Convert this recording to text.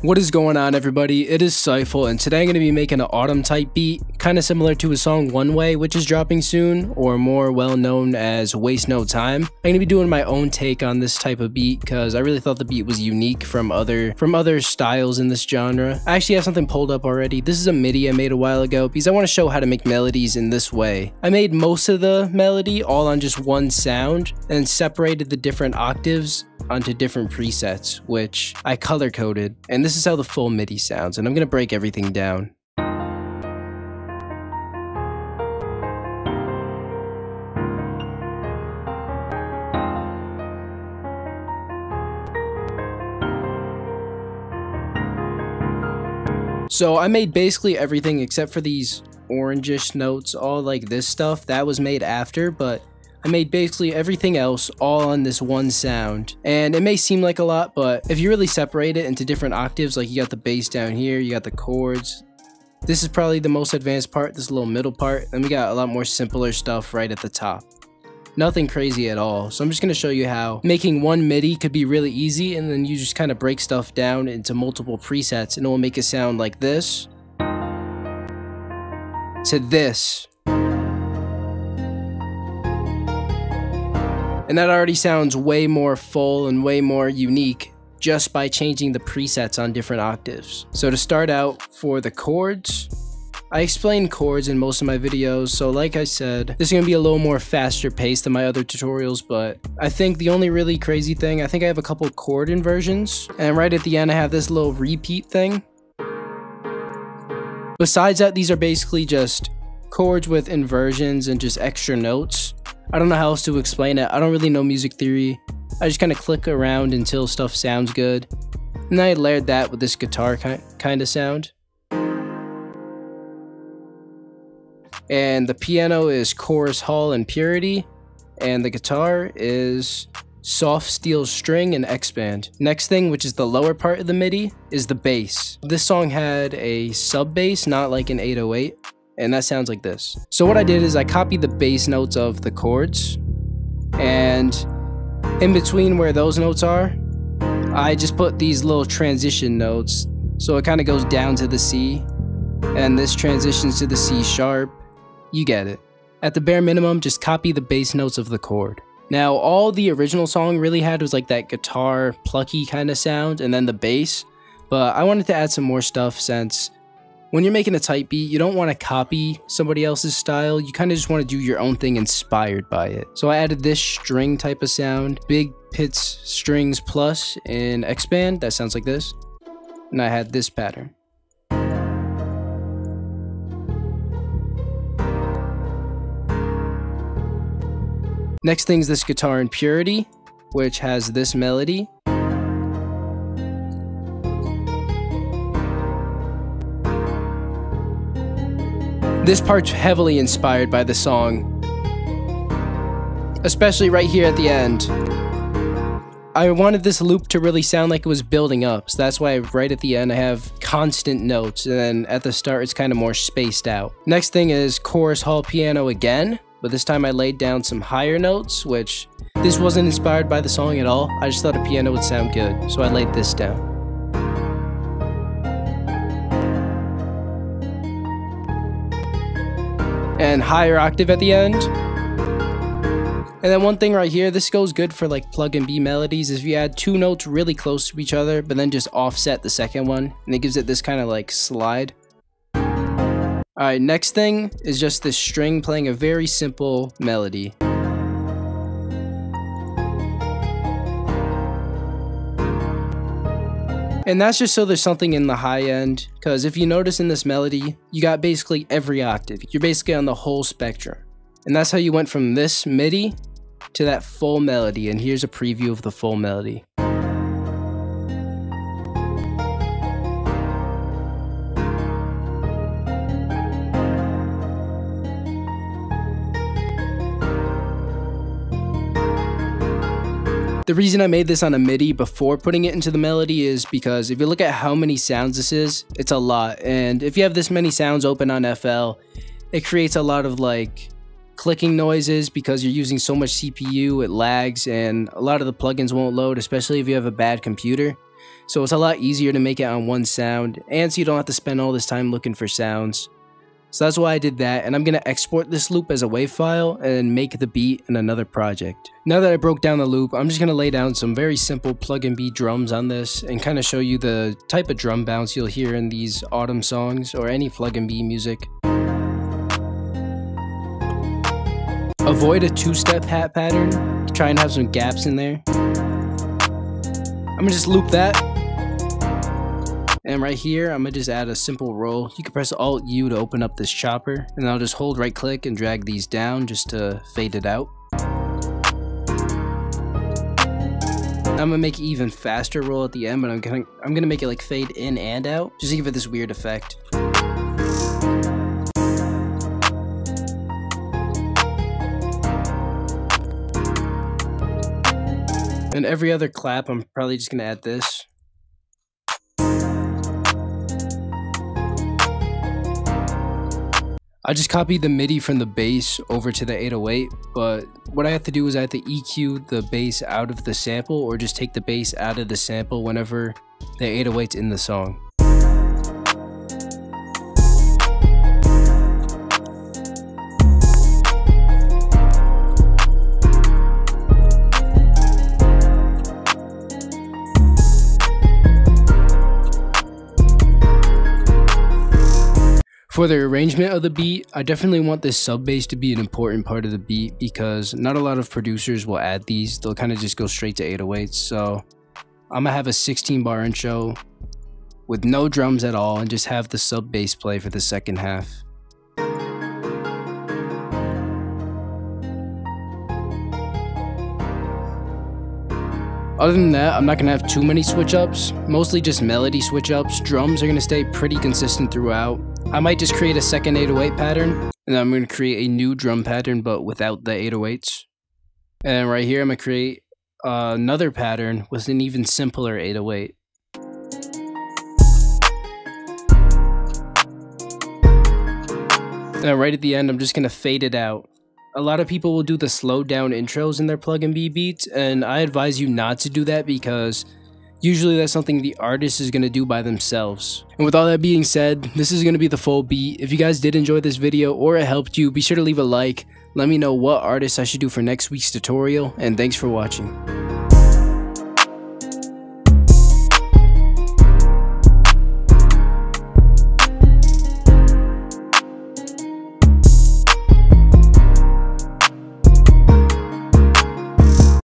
What is going on, everybody? It is Cypher, and today I'm going to be making an autumn type beat, kind of similar to a song One Way, which is dropping soon, or more well known as Waste No Time. I'm going to be doing my own take on this type of beat because I really thought the beat was unique from other styles in this genre. I actually have something pulled up already. This is a MIDI I made a while ago because I want to show how to make melodies in this way. I made most of the melody all on just one sound and separated the different octaves onto different presets, which I color coded, and this is how the full MIDI sounds, and I'm gonna break everything down. So I made basically everything except for these orangish notes, all like this stuff that was made after, but I made basically everything else all on this one sound. And it may seem like a lot, but if you really separate it into different octaves, like you got the bass down here, you got the chords. This is probably the most advanced part, this little middle part. Then we got a lot more simpler stuff right at the top. Nothing crazy at all. So I'm just going to show you how making one MIDI could be really easy, and then you just kind of break stuff down into multiple presets, and it will make it sound like this to this. And that already sounds way more full and way more unique just by changing the presets on different octaves. So to start out, for the chords, I explain chords in most of my videos, so like I said, this is going to be a little more faster paced than my other tutorials, but I think the only really crazy thing, I think I have a couple chord inversions, and right at the end I have this little repeat thing. Besides that, these are basically just chords with inversions and just extra notes. I don't know how else to explain it. I don't really know music theory. I just kind of click around until stuff sounds good. And then I layered that with this guitar kind of sound. And the piano is chorus hall and purity. And the guitar is soft steel string and X-band. Next thing, which is the lower part of the MIDI, is the bass. This song had a sub bass, not like an 808. And that sounds like this. So what I did is I copied the bass notes of the chords, and in between where those notes are, I just put these little transition notes. So it kind of goes down to the C, and this transitions to the C sharp. You get it. At the bare minimum, just copy the bass notes of the chord. Now, all the original song really had was like that guitar plucky kind of sound, and then the bass. But I wanted to add some more stuff since when you're making a type beat, you don't want to copy somebody else's style. You kind of just want to do your own thing inspired by it. So I added this string type of sound, big pits strings plus in X-band. That sounds like this. And I had this pattern. Next thing is this guitar in purity, which has this melody. This part's heavily inspired by the song, especially right here at the end. I wanted this loop to really sound like it was building up, so that's why right at the end I have constant notes, and then at the start it's kind of more spaced out. Next thing is chorus hall piano again, but this time I laid down some higher notes, which this wasn't inspired by the song at all. I just thought a piano would sound good, so I laid this down. And higher octave at the end. And then one thing right here, this goes good for like plug and B melodies, is if you add two notes really close to each other, but then just offset the second one, and it gives it this kind of like slide. Alright, next thing is just this string playing a very simple melody. And that's just so there's something in the high end, because if you notice in this melody, you got basically every octave. You're basically on the whole spectrum. And that's how you went from this MIDI to that full melody, and here's a preview of the full melody. The reason I made this on a MIDI before putting it into the melody is because if you look at how many sounds this is, it's a lot. And if you have this many sounds open on FL, it creates a lot of like clicking noises because you're using so much CPU, it lags, and a lot of the plugins won't load, especially if you have a bad computer. So it's a lot easier to make it on one sound, and so you don't have to spend all this time looking for sounds. So that's why I did that, and I'm going to export this loop as a WAV file and make the beat in another project. Now that I broke down the loop, I'm just going to lay down some very simple plug and beat drums on this and kind of show you the type of drum bounce you'll hear in these autumn songs or any plug and beat music. Avoid a two-step hat pattern. Try and have some gaps in there. I'm going to just loop that. And right here, I'm going to just add a simple roll. You can press Alt-U to open up this chopper, and I'll just hold right click and drag these down just to fade it out. I'm going to make an even faster roll at the end, but I'm gonna make it like fade in and out, just to give it this weird effect. And every other clap, I'm probably just going to add this. I just copied the MIDI from the bass over to the 808, but what I have to do is I have to EQ the bass out of the sample, or just take the bass out of the sample whenever the 808's in the song. For the arrangement of the beat, I definitely want this sub bass to be an important part of the beat because not a lot of producers will add these. They'll kind of just go straight to 808s. So I'm gonna have a 16 bar intro with no drums at all and just have the sub bass play for the second half. Other than that, I'm not going to have too many switch ups, mostly just melody switch ups. Drums are going to stay pretty consistent throughout. I might just create a second 808 pattern, and then I'm going to create a new drum pattern but without the 808s. And then right here I'm going to create another pattern with an even simpler 808. And then right at the end I'm just going to fade it out. A lot of people will do the slowed down intros in their plug and beat beats, and I advise you not to do that because usually that's something the artist is going to do by themselves. And with all that being said, this is going to be the full beat. If you guys did enjoy this video or it helped you, be sure to leave a like. Let me know what artist I should do for next week's tutorial, and thanks for watching.